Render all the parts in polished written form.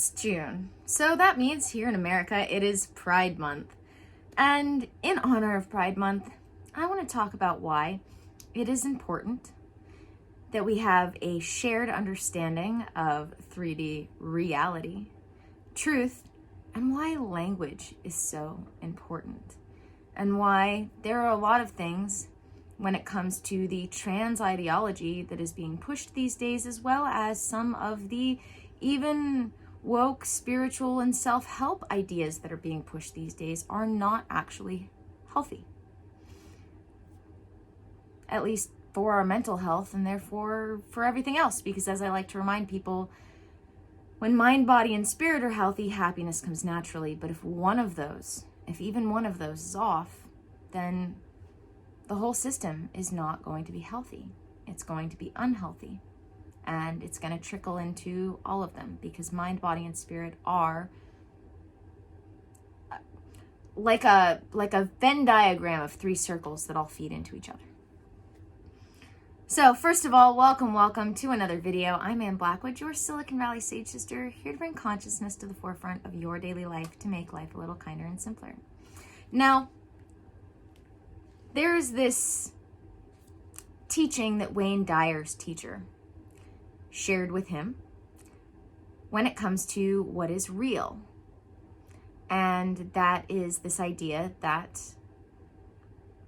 It's June, so that means here in America it is Pride Month. And in honor of Pride Month, I want to talk about why it is important that we have a shared understanding of 3D reality, truth, and why language is so important. And why there are a lot of things when it comes to the trans ideology that is being pushed these days, as well as some of the even woke, spiritual, and self-help ideas that are being pushed these days are not actually healthy. At least for our mental health, and therefore for everything else. Because as I like to remind people, when mind, body, and spirit are healthy, happiness comes naturally. But if even one of those is off, then the whole system is not going to be healthy. It's going to be unhealthy. And it's going to trickle into all of them, because mind, body, and spirit are like a Venn diagram of 3 circles that all feed into each other. So first of all, welcome to another video. I'm Ann Blackwood, your Silicon Valley Sage Sister, here to bring consciousness to the forefront of your daily life to make life a little kinder and simpler. Now, there's this teaching that Wayne Dyer's teacher shared with him when it comes to what is real. And that is this idea that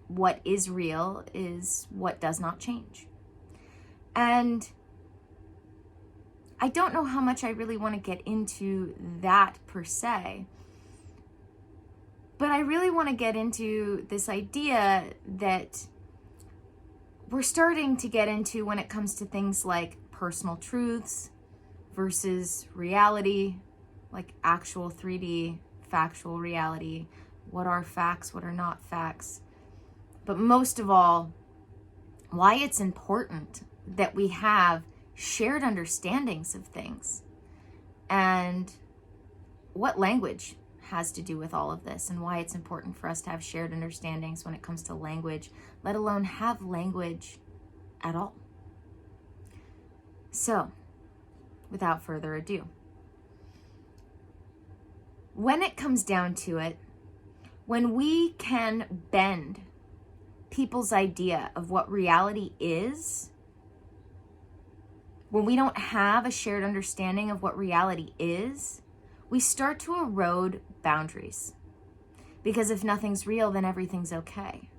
what is real is what does not change. And I don't know how much I really want to get into that per se, but I really want to get into this idea that we're starting to get into when it comes to things like personal truths versus reality, like actual 3D factual reality. What are facts? What are not facts? But most of all, why it's important that we have shared understandings of things, and what language has to do with all of this, and why it's important for us to have shared understandings when it comes to language, let alone have language at all. So, without further ado, when it comes down to it, when we can bend people's idea of what reality is, when we don't have a shared understanding of what reality is, we start to erode boundaries. Because if nothing's real, then everything's okay.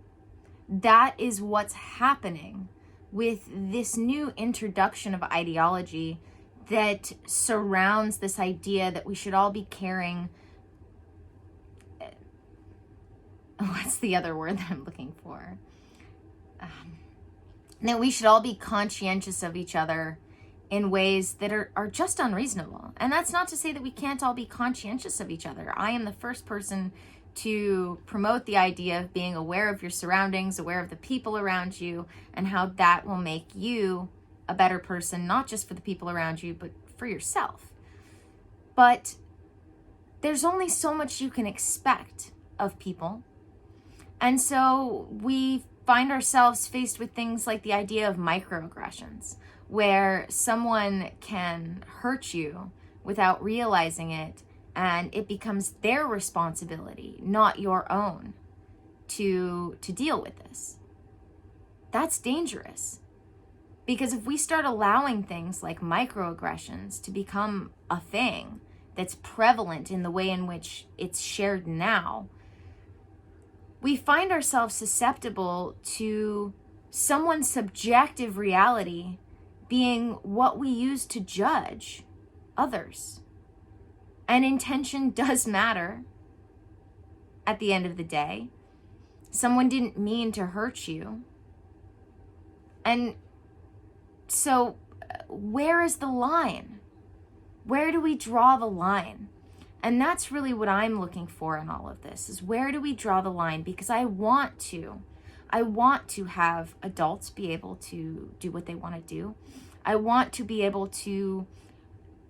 That is what's happening with this new introduction of ideology that surrounds this idea that we should all be caring. What's the other word that I'm looking for? That we should all be conscientious of each other in ways that are just unreasonable. And that's not to say that we can't all be conscientious of each other. I am the first person to promote the idea of being aware of your surroundings, aware of the people around you, and how that will make you a better person, not just for the people around you, but for yourself. But there's only so much you can expect of people. And so we find ourselves faced with things like the idea of microaggressions, where someone can hurt you without realizing it, and it becomes their responsibility, not your own, to deal with this. That's dangerous. Because if we start allowing things like microaggressions to become a thing that's prevalent in the way in which it's shared now, we find ourselves susceptible to someone's subjective reality being what we use to judge others. And intention does matter at the end of the day. Someone didn't mean to hurt you. And so where is the line? Where do we draw the line? And that's really what I'm looking for in all of this, is where do we draw the line? Because I want to have adults be able to do what they want to do. I want to be able to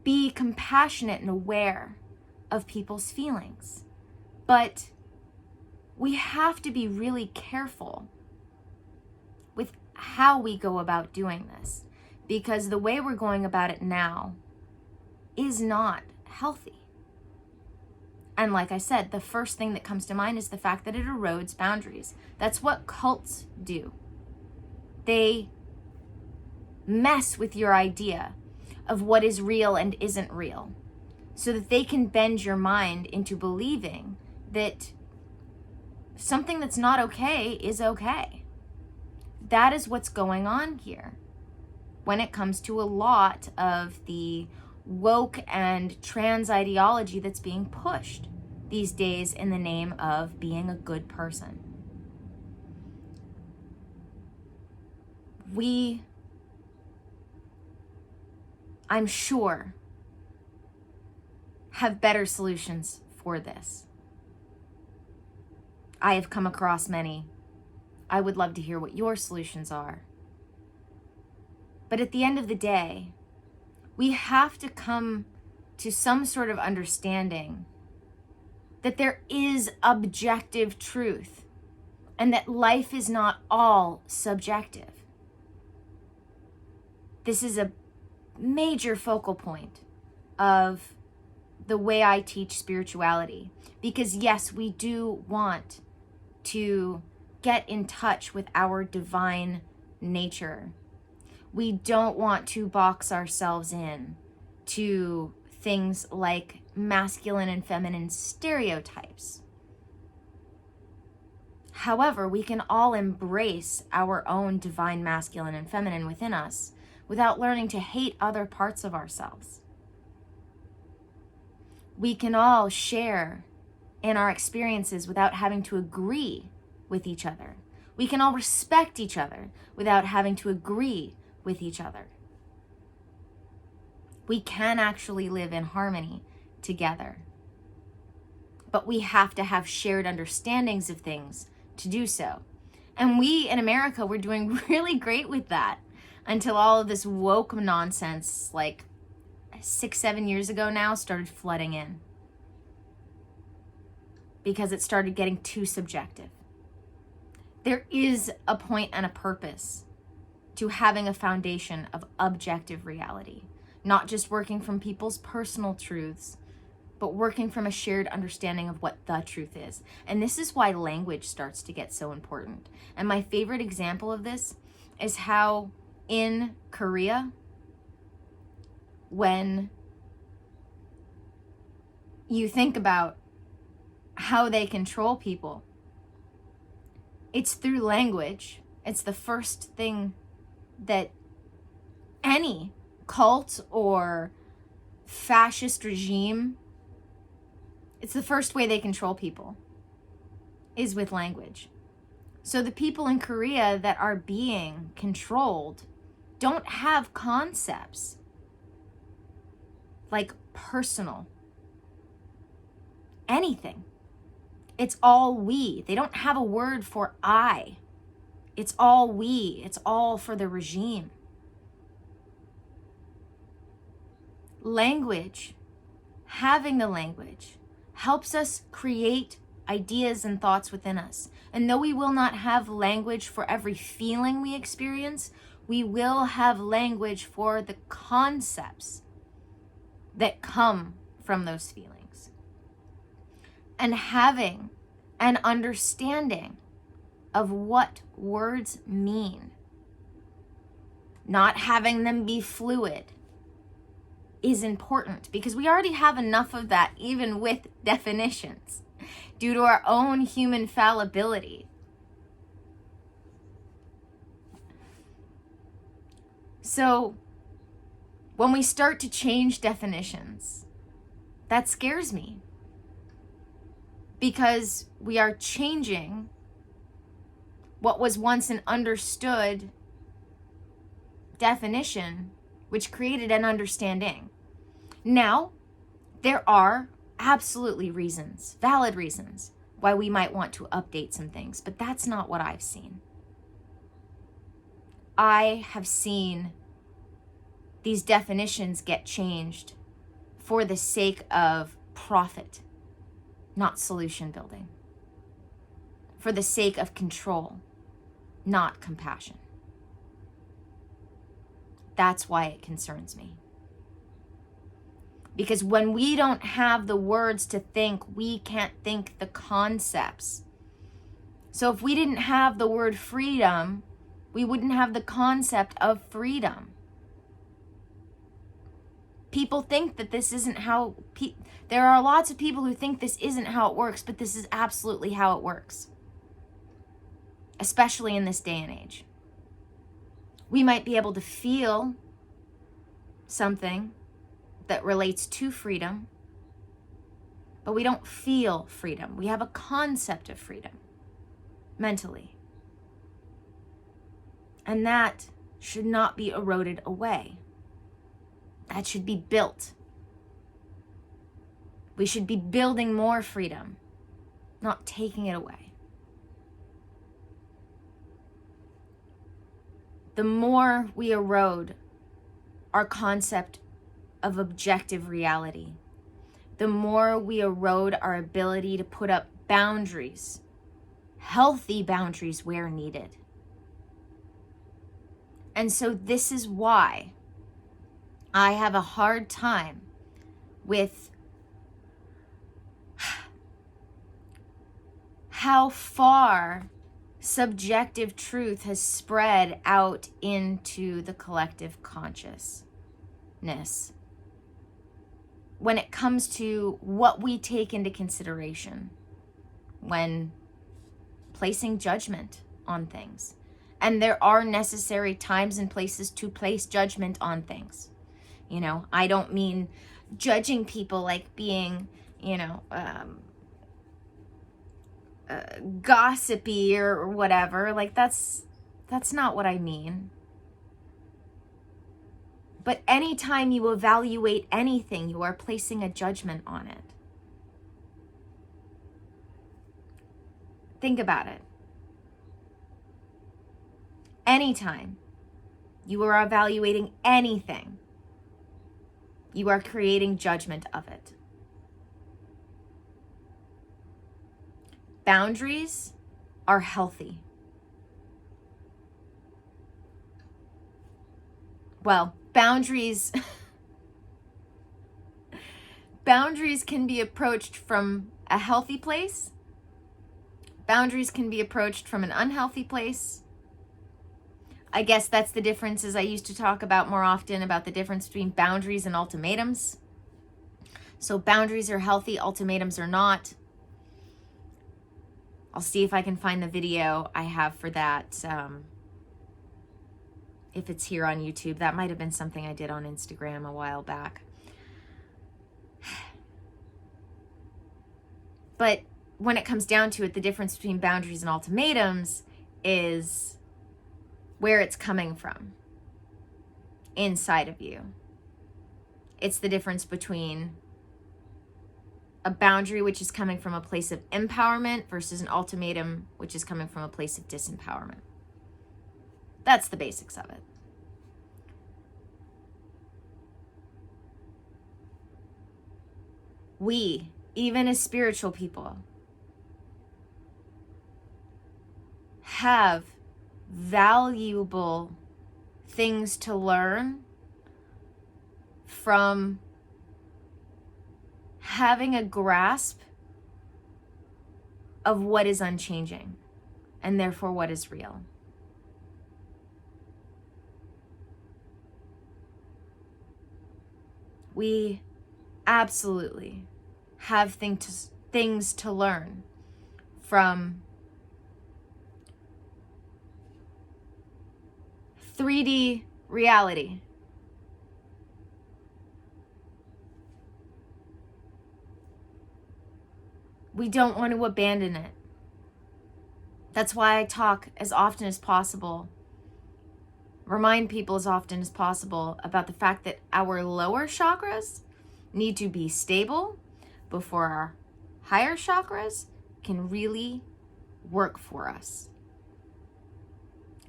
be compassionate and aware of people's feelings. But we have to be really careful with how we go about doing this, because the way we're going about it now is not healthy. And like I said, the first thing that comes to mind is the fact that it erodes boundaries. That's what cults do. They mess with your idea of what is real and isn't real, so that they can bend your mind into believing that something that's not okay is okay. That is what's going on here when it comes to a lot of the woke and trans ideology that's being pushed these days in the name of being a good person. I'm sure, have better solutions for this. I have come across many. I would love to hear what your solutions are. But at the end of the day, we have to come to some sort of understanding that there is objective truth and that life is not all subjective. This is a major focal point of the way I teach spirituality, because yes, we do want to get in touch with our divine nature. We don't want to box ourselves in to things like masculine and feminine stereotypes. However, we can all embrace our own divine masculine and feminine within us without learning to hate other parts of ourselves. We can all share in our experiences without having to agree with each other. We can all respect each other without having to agree with each other. We can actually live in harmony together. But we have to have shared understandings of things to do so. And we in America were doing really great with that until all of this woke nonsense, like 6-7 years ago now, started flooding in. Because it started getting too subjective. There is a point and a purpose to having a foundation of objective reality. Not just working from people's personal truths, but working from a shared understanding of what the truth is. And this is why language starts to get so important. And my favorite example of this is how in Korea, when you think about how they control people, it's through language. It's the first thing that any cult or fascist regime, it's the first way they control people, is with language. So the people in Korea that are being controlled don't have concepts like personal, anything. It's all we. They don't have a word for I. It's all we. It's all for the regime. Language, having the language, helps us create ideas and thoughts within us. And though we will not have language for every feeling we experience, we will have language for the concepts that come from those feelings. And having an understanding of what words mean, not having them be fluid, is important, because we already have enough of that even with definitions due to our own human fallibility. So when we start to change definitions, that scares me, because we are changing what was once an understood definition, which created an understanding. Now, there are absolutely reasons, valid reasons, why we might want to update some things, but that's not what I've seen. I have seen these definitions get changed for the sake of profit, not solution building. For the sake of control, not compassion. That's why it concerns me. Because when we don't have the words to think, we can't think the concepts. So if we didn't have the word freedom, we wouldn't have the concept of freedom. People think that this isn't how, there are lots of people who think this isn't how it works, but this is absolutely how it works. Especially in this day and age. We might be able to feel something that relates to freedom, but we don't feel freedom. We have a concept of freedom mentally. And that should not be eroded away. That should be built. We should be building more freedom, not taking it away. The more we erode our concept of objective reality, the more we erode our ability to put up boundaries, healthy boundaries where needed. And so this is why I have a hard time with how far subjective truth has spread out into the collective consciousness when it comes to what we take into consideration when placing judgment on things. And there are necessary times and places to place judgment on things. You know, I don't mean judging people like being, gossipy or whatever. Like that's not what I mean. But anytime you evaluate anything, you are placing a judgment on it. Think about it. Anytime you are evaluating anything, you are creating judgment of it. Boundaries are healthy. Well, boundaries can be approached from a healthy place. Boundaries can be approached from an unhealthy place. I guess that's the difference, as I used to talk about more often, about the difference between boundaries and ultimatums. So boundaries are healthy, ultimatums are not. I'll see if I can find the video I have for that. If it's here on YouTube, that might have been something I did on Instagram a while back. But when it comes down to it, the difference between boundaries and ultimatums is where it's coming from inside of you. It's the difference between a boundary which is coming from a place of empowerment versus an ultimatum which is coming from a place of disempowerment. That's the basics of it. We, even as spiritual people, have valuable things to learn from having a grasp of what is unchanging and therefore what is real. We absolutely have things to learn from 3D reality. We don't want to abandon it. That's why I talk as often as possible, remind people as often as possible about the fact that our lower chakras need to be stable before our higher chakras can really work for us.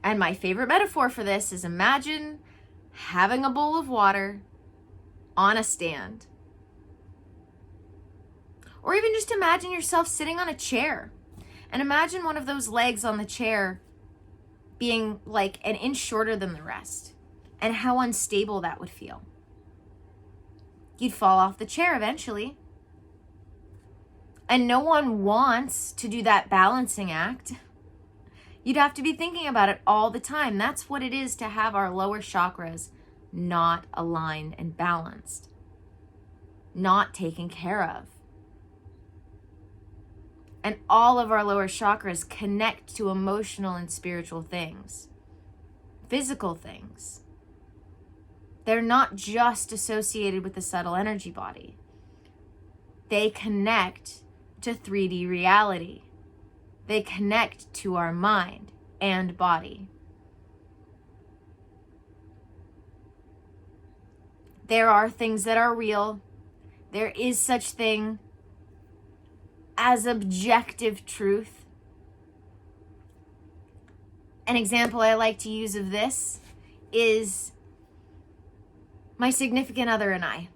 And my favorite metaphor for this is, imagine having a bowl of water on a stand. Or even just imagine yourself sitting on a chair. And imagine one of those legs on the chair being like an inch shorter than the rest. And how unstable that would feel. You'd fall off the chair eventually. And no one wants to do that balancing act. You'd have to be thinking about it all the time. That's what it is to have our lower chakras not aligned and balanced, not taken care of. And all of our lower chakras connect to emotional and spiritual things, physical things. They're not just associated with the subtle energy body. They connect to 3D reality. They connect to our mind and body. There are things that are real. There is such thing as objective truth. An example I like to use of this is my significant other and I.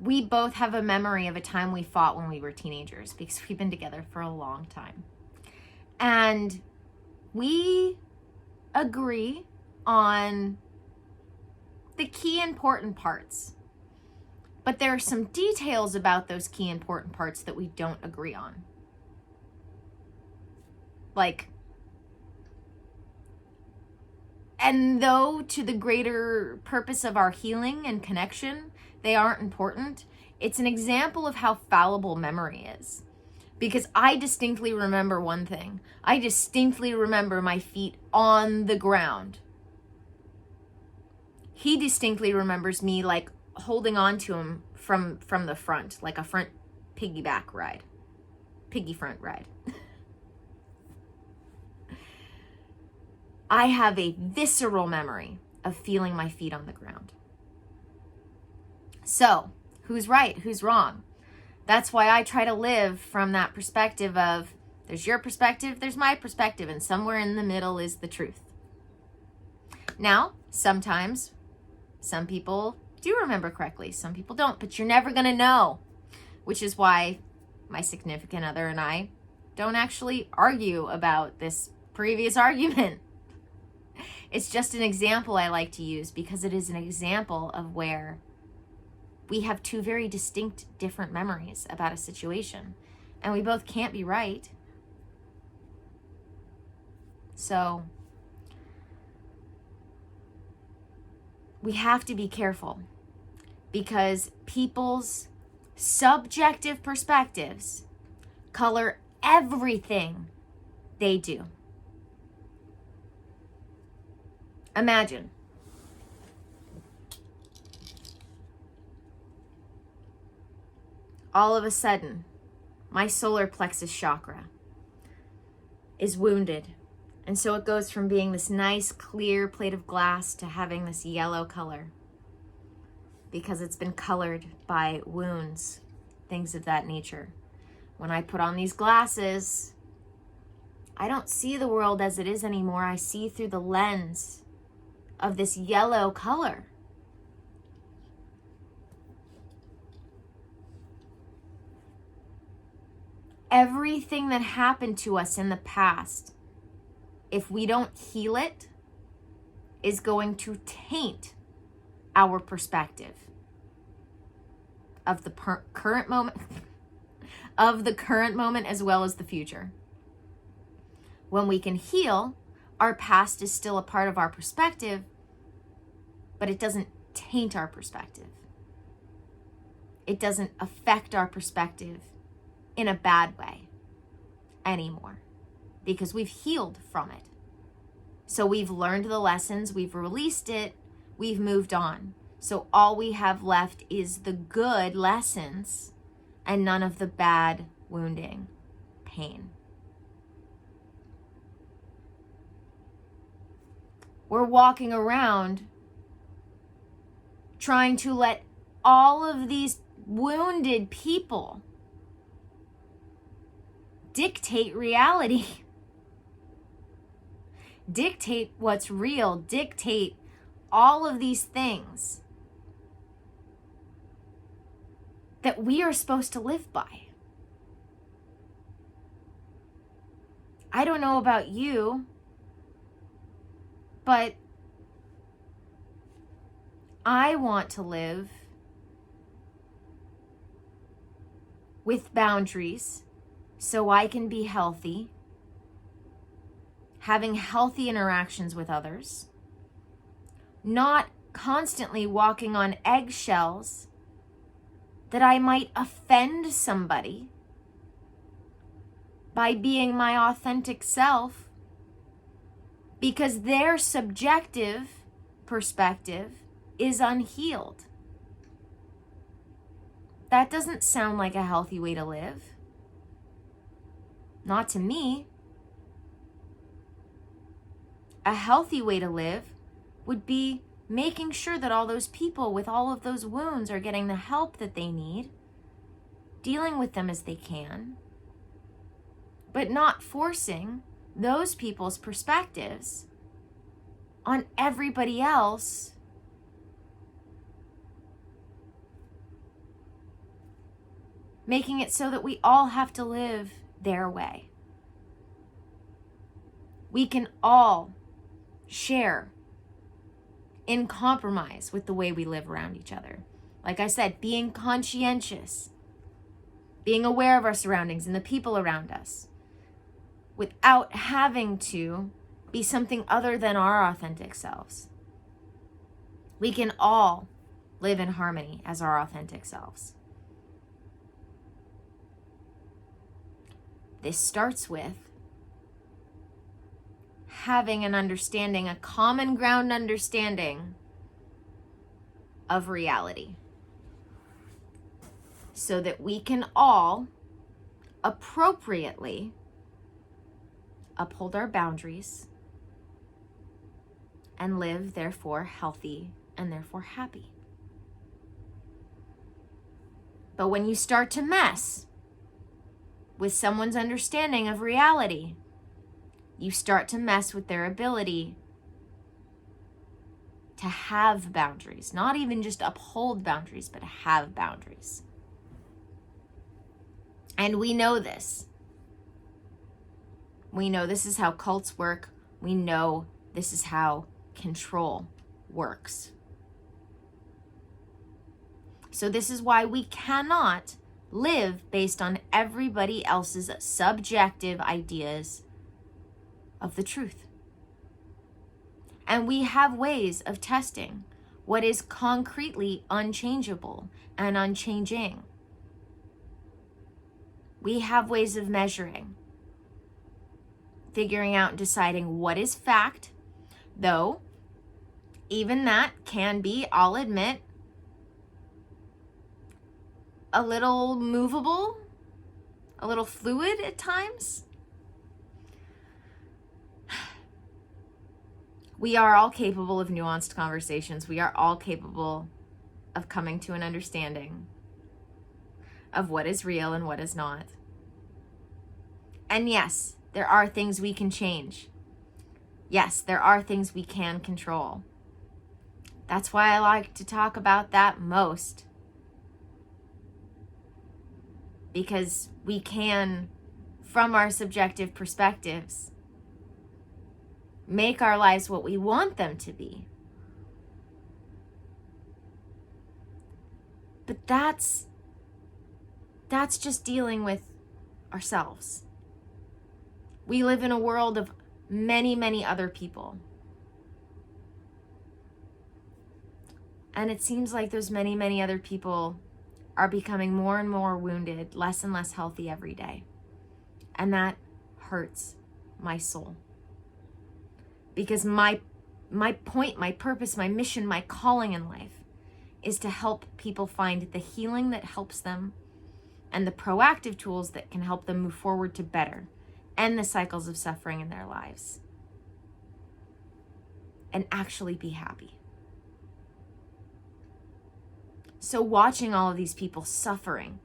We both have a memory of a time we fought when we were teenagers because we've been together for a long time. And we agree on the key important parts. But there are some details about those key important parts that we don't agree on. And though to the greater purpose of our healing and connection, they aren't important, it's an example of how fallible memory is. Because I distinctly remember one thing. I distinctly remember my feet on the ground. He distinctly remembers me holding on to him from the front, like a front piggy front ride. I have a visceral memory of feeling my feet on the ground. So, who's right? Who's wrong? That's why I try to live from that perspective of there's your perspective, there's my perspective, and somewhere in the middle is the truth. Now, sometimes some people do remember correctly, some people don't, but you're never going to know, which is why my significant other and I don't actually argue about this previous argument. It's just an example I like to use because it is an example of where we have two very distinct, different memories about a situation, and we both can't be right. So we have to be careful because people's subjective perspectives color everything they do. Imagine all of a sudden my solar plexus chakra is wounded. And so it goes from being this nice clear plate of glass to having this yellow color because it's been colored by wounds, things of that nature. When I put on these glasses, I don't see the world as it is anymore. I see through the lens of this yellow color. Everything that happened to us in the past, if we don't heal it, is going to taint our perspective of the current moment, as well as the future. When we can heal, our past is still a part of our perspective, but it doesn't taint our perspective. It doesn't affect our perspective in a bad way anymore because we've healed from it. So we've learned the lessons, we've released it, we've moved on. So all we have left is the good lessons and none of the bad wounding, pain. We're walking around trying to let all of these wounded people dictate reality, dictate what's real, dictate all of these things that we are supposed to live by. I don't know about you, but I want to live with boundaries so I can be healthy, having healthy interactions with others, not constantly walking on eggshells that I might offend somebody by being my authentic self because their subjective perspective is unhealed. That doesn't sound like a healthy way to live. Not to me. A healthy way to live would be making sure that all those people with all of those wounds are getting the help that they need, dealing with them as they can, but not forcing those people's perspectives on everybody else, making it so that we all have to live their way. We can all share in compromise with the way we live around each other. Like I said, being conscientious, being aware of our surroundings and the people around us, without having to be something other than our authentic selves. We can all live in harmony as our authentic selves. This starts with having an understanding, a common ground understanding of reality, so that we can all appropriately uphold our boundaries and live, therefore, healthy and therefore happy. But when you start to mess with someone's understanding of reality, you start to mess with their ability to have boundaries, not even just uphold boundaries, but have boundaries. And we know this. We know this is how cults work. We know this is how control works. So this is why we cannot live based on everybody else's subjective ideas of the truth. And we have ways of testing what is concretely unchangeable and unchanging. We have ways of measuring, figuring out and deciding what is fact, though even that can be, I'll admit, a little movable, a little fluid at times. We are all capable of nuanced conversations. We are all capable of coming to an understanding of what is real and what is not. And yes, there are things we can change. Yes, there are things we can control. That's why I like to talk about that most. Because we can, from our subjective perspectives, make our lives what we want them to be. But that's just dealing with ourselves. We live in a world of many, many other people. And it seems like those many, many other people are becoming more and more wounded, less and less healthy every day. And that hurts my soul. Because my point, my purpose, my mission, my calling in life is to help people find the healing that helps them and the proactive tools that can help them move forward to better, end the cycles of suffering in their lives, and actually be happy. So watching all of these people suffering,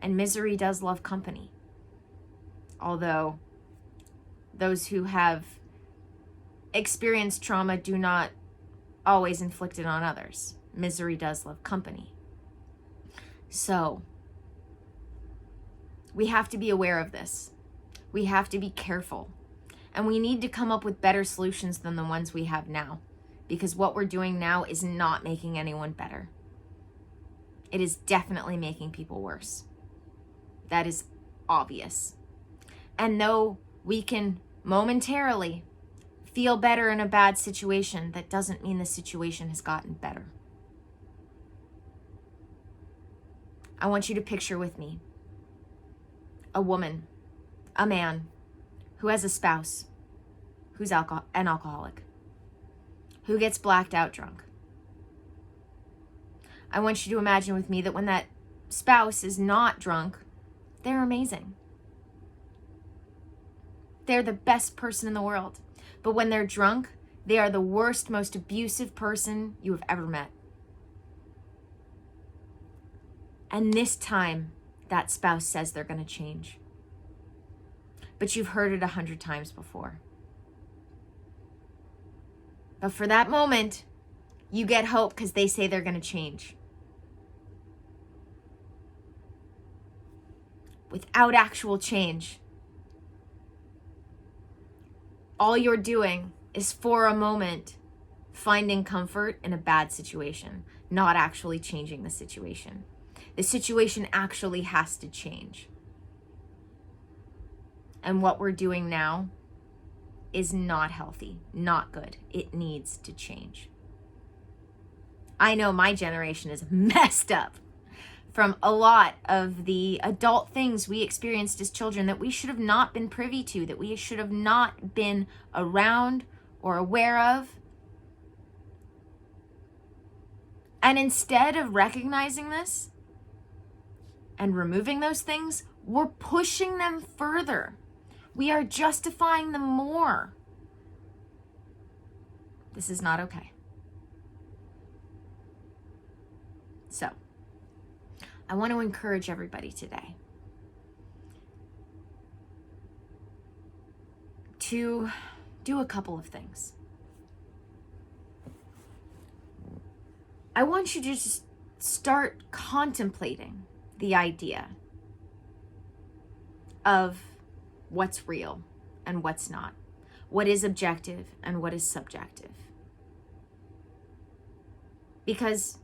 and misery does love company. Although those who have experienced trauma do not always inflict it on others. Misery does love company. So we have to be aware of this. We have to be careful. And we need to come up with better solutions than the ones we have now. Because what we're doing now is not making anyone better. It is definitely making people worse. That is obvious. And though we can momentarily feel better in a bad situation, that doesn't mean the situation has gotten better. I want you to picture with me a woman, a man who has a spouse who's an alcoholic, who gets blacked out drunk. I want you to imagine with me that when that spouse is not drunk, they're amazing. They're the best person in the world. But when they're drunk, they are the worst, most abusive person you have ever met. And this time, that spouse says they're going to change. But you've heard it 100 times before. But for that moment, you get hope because they say they're going to change. Without actual change, all you're doing is for a moment finding comfort in a bad situation, not actually changing the situation. The situation actually has to change. And what we're doing now is not healthy, not good. It needs to change. I know my generation is messed up from a lot of the adult things we experienced as children that we should have not been privy to, that we should have not been around or aware of. And instead of recognizing this and removing those things, we're pushing them further. We are justifying them more. This is not okay. So, I want to encourage everybody today to do a couple of things. I want you to just start contemplating the idea of what's real and what's not, what is objective and what is subjective. Because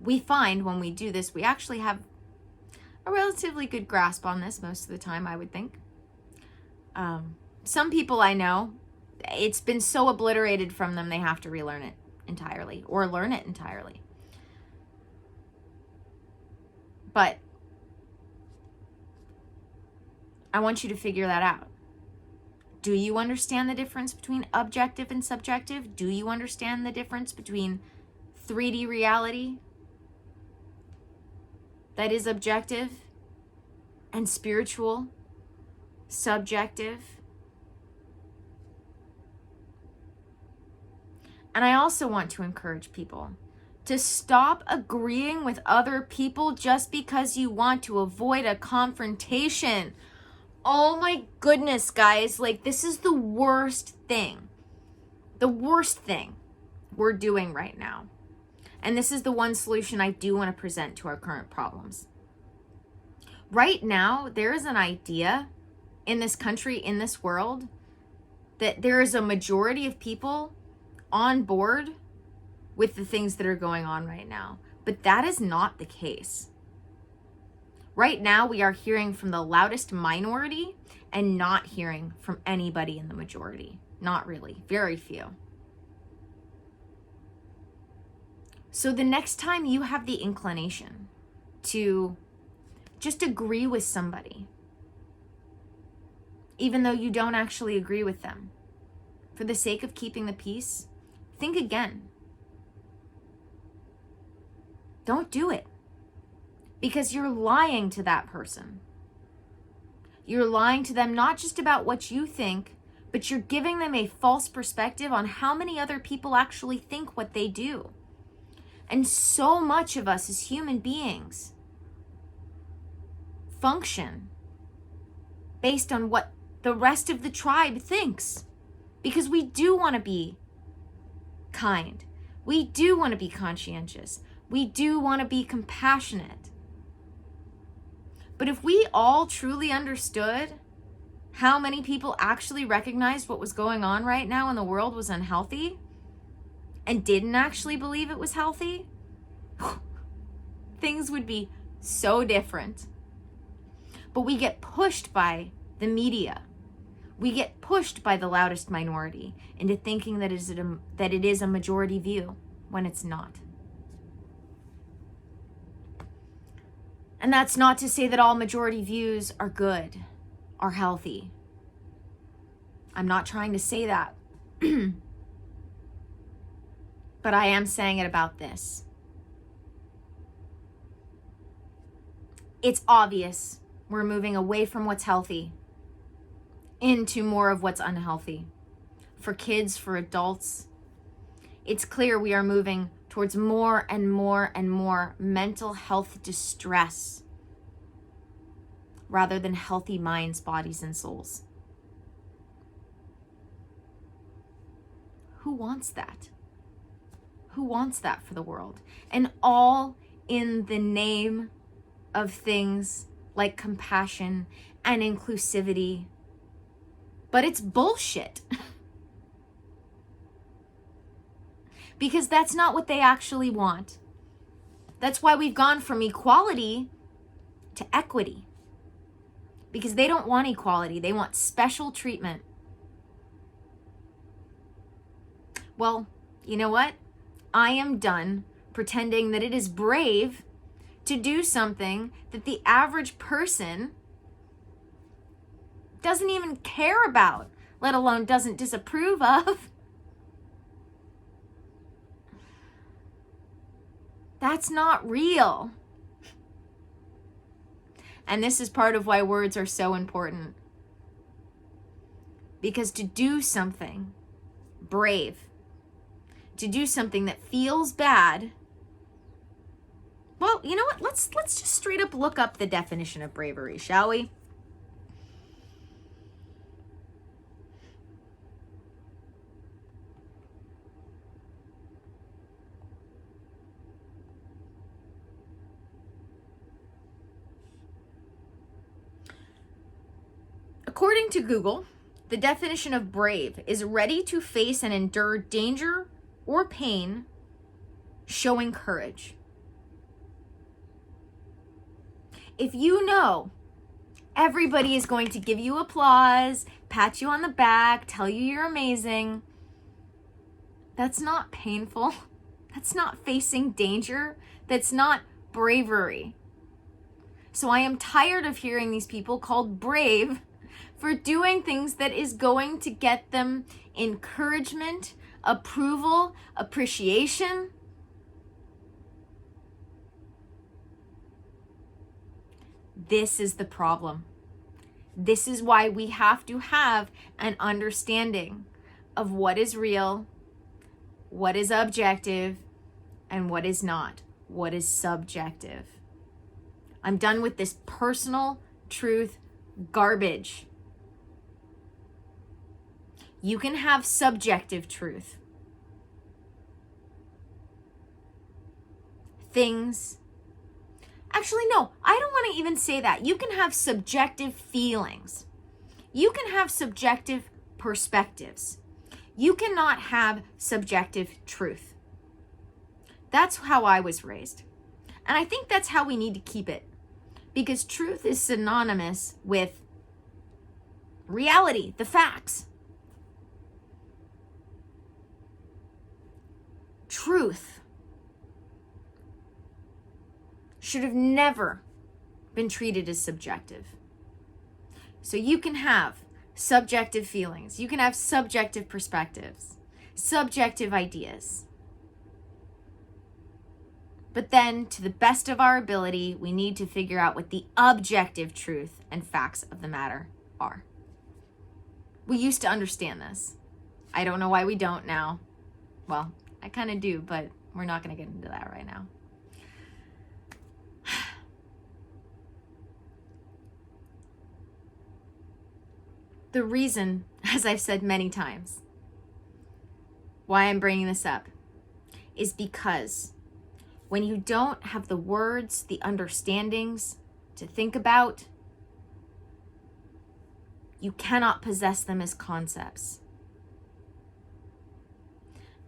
we find when we do this, we actually have a relatively good grasp on this most of the time, I would think. Some people I know, it's been so obliterated from them, they have to relearn it entirely or learn it entirely. But I want you to figure that out. Do you understand the difference between objective and subjective? Do you understand the difference between 3D reality that is objective and spiritual, subjective? And I also want to encourage people to stop agreeing with other people just because you want to avoid a confrontation. Oh my goodness, guys, like this is the worst thing. The worst thing we're doing right now. And this is the one solution I do want to present to our current problems. Right now, there is an idea in this country, in this world, that there is a majority of people on board with the things that are going on right now. But that is not the case. Right now, we are hearing from the loudest minority and not hearing from anybody in the majority. Not really. Very few. So the next time you have the inclination to just agree with somebody, even though you don't actually agree with them, for the sake of keeping the peace, think again. Don't do it. Because you're lying to that person. You're lying to them not just about what you think, but you're giving them a false perspective on how many other people actually think what they do. And so much of us as human beings function based on what the rest of the tribe thinks. Because we do want to be kind. We do want to be conscientious. We do want to be compassionate. But if we all truly understood how many people actually recognized what was going on right now in the world was unhealthy and didn't actually believe it was healthy, things would be so different. But we get pushed by the media. We get pushed by the loudest minority into thinking that it is a majority view when it's not. And that's not to say that all majority views are good, are healthy. I'm not trying to say that. But I am saying it about this. It's obvious we're moving away from what's healthy into more of what's unhealthy. For kids, for adults, it's clear we are moving towards more and more and more mental health distress rather than healthy minds, bodies, and souls. Who wants that? Who wants that for the world? And all in the name of things like compassion and inclusivity. But it's bullshit. Because that's not what they actually want. That's why we've gone from equality to equity. Because they don't want equality. They want special treatment. Well, you know what? I am done pretending that it is brave to do something that the average person doesn't even care about, let alone doesn't disapprove of. That's not real. And this is part of why words are so important. Because to do something brave, to do something that feels bad, well, you know what? Let's just straight up look up the definition of bravery, shall we? According to Google, the definition of brave is ready to face and endure danger or pain, showing courage. If you know everybody is going to give you applause, pat you on the back, tell you you're amazing, that's not painful. That's not facing danger. That's not bravery. So I am tired of hearing these people called brave for doing things that is going to get them encouragement, approval, appreciation. This is the problem. This is why we have to have an understanding of what is real, what is objective, and what is not, what is subjective. I'm done with this personal truth garbage. You can have subjective truth. Things. Actually, no, I don't want to even say that. You can have subjective feelings. You can have subjective perspectives. You cannot have subjective truth. That's how I was raised. And I think that's how we need to keep it. Because truth is synonymous with reality, the facts. Truth should have never been treated as subjective. So you can have subjective feelings, you can have subjective perspectives, subjective ideas. But then, to the best of our ability, we need to figure out what the objective truth and facts of the matter are. We used to understand this. I don't know why we don't now. Well, I kind of do, but we're not going to get into that right now. The reason, as I've said many times, why I'm bringing this up is because when you don't have the words, the understandings to think about, you cannot possess them as concepts.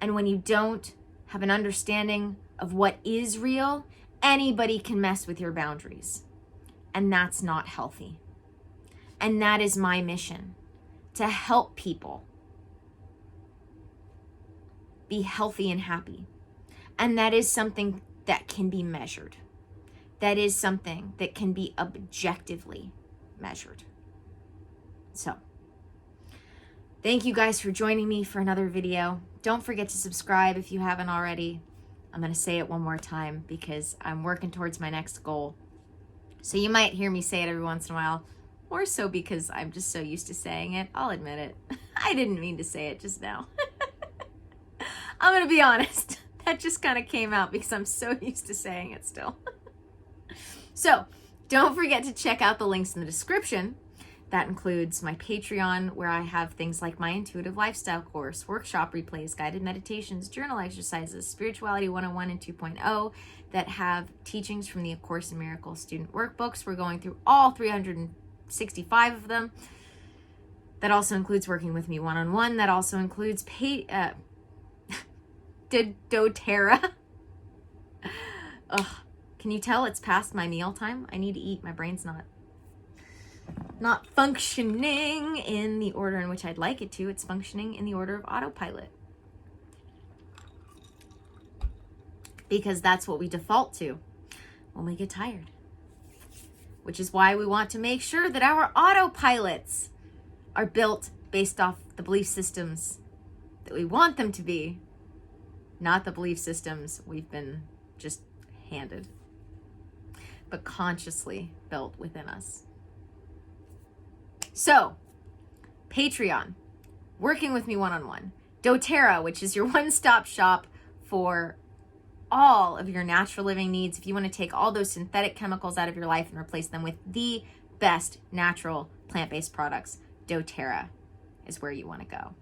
And when you don't have an understanding of what is real, anybody can mess with your boundaries. And that's not healthy. And that is my mission, to help people be healthy and happy. And that is something that can be measured. That is something that can be objectively measured. So, thank you guys for joining me for another video. Don't forget to subscribe if you haven't already. I'm going to say it one more time because I'm working towards my next goal. So you might hear me say it every once in a while, more so because I'm just so used to saying it. I'll admit it. I didn't mean to say it just now. I'm going to be honest. That just kind of came out because I'm so used to saying it still. So don't forget to check out the links in the description. That includes my Patreon, where I have things like my intuitive lifestyle course, workshop replays, guided meditations, journal exercises, spirituality 101 and 2.0 that have teachings from the A Course in Miracles student workbooks. We're going through all 365 of them. That also includes working with me one-on-one. That also includes dōTERRA. Ugh. Can you tell it's past my meal time? I need to eat. My brain's not functioning in the order in which I'd like it to. It's functioning in the order of autopilot. Because that's what we default to when we get tired. Which is why we want to make sure that our autopilots are built based off the belief systems that we want them to be, not the belief systems we've been just handed, but consciously built within us. So, Patreon, working with me one-on-one. dōTERRA, which is your one-stop shop for all of your natural living needs. If you want to take all those synthetic chemicals out of your life and replace them with the best natural plant-based products, dōTERRA is where you want to go.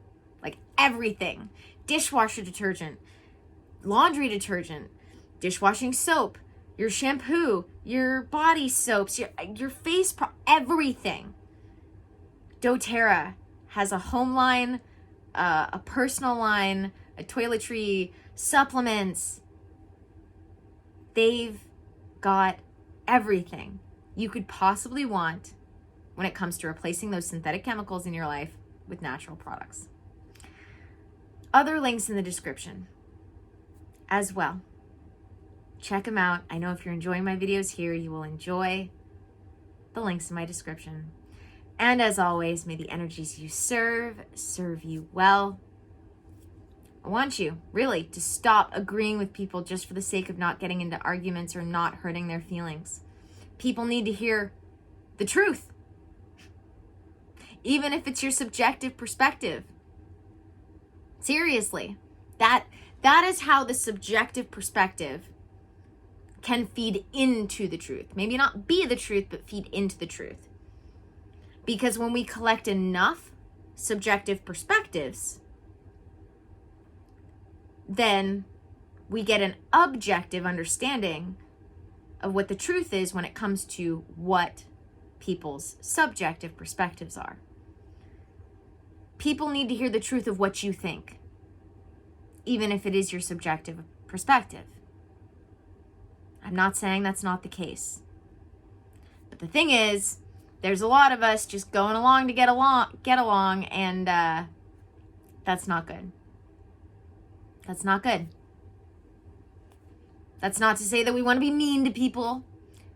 Like everything. Dishwasher detergent, laundry detergent, dishwashing soap, your shampoo, your body soaps, your face, everything. dōTERRA has a home line, a personal line, a toiletry, supplements. They've got everything you could possibly want when it comes to replacing those synthetic chemicals in your life with natural products. Other links in the description as well. Check them out. I know if you're enjoying my videos here, you will enjoy the links in my description. And as always, may the energies you serve you well. I want you, really, to stop agreeing with people just for the sake of not getting into arguments or not hurting their feelings. People need to hear the truth, even if it's your subjective perspective. Seriously, that is how the subjective perspective can feed into the truth. Maybe not be the truth, but feed into the truth. Because when we collect enough subjective perspectives, then we get an objective understanding of what the truth is when it comes to what people's subjective perspectives are. People need to hear the truth of what you think, even if it is your subjective perspective. I'm not saying that's not the case. But the thing is, there's a lot of us just going along to get along, and that's not good. That's not good. That's not to say that we want to be mean to people.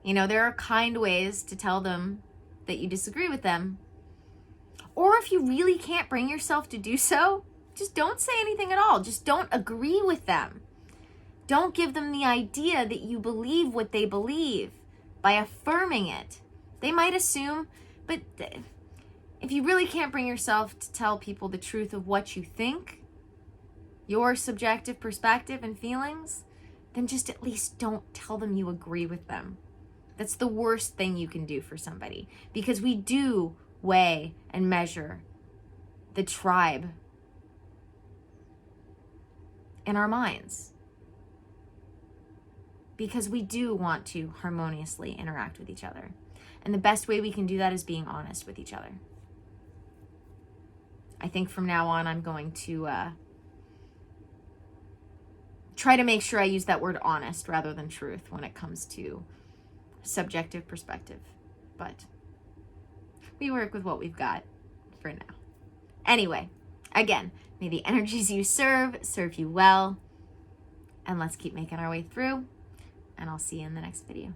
You know, there are kind ways to tell them that you disagree with them. Or if you really can't bring yourself to do so, just don't say anything at all. Just don't agree with them. Don't give them the idea that you believe what they believe by affirming it. They might assume, but if you really can't bring yourself to tell people the truth of what you think, your subjective perspective and feelings, then just at least don't tell them you agree with them. That's the worst thing you can do for somebody, because we do weigh and measure the tribe in our minds, because we do want to harmoniously interact with each other. And the best way we can do that is being honest with each other. I think from now on, I'm going to try to make sure I use that word honest rather than truth when it comes to subjective perspective. But we work with what we've got for now. Anyway, again, may the energies you serve you well. And let's keep making our way through. And I'll see you in the next video.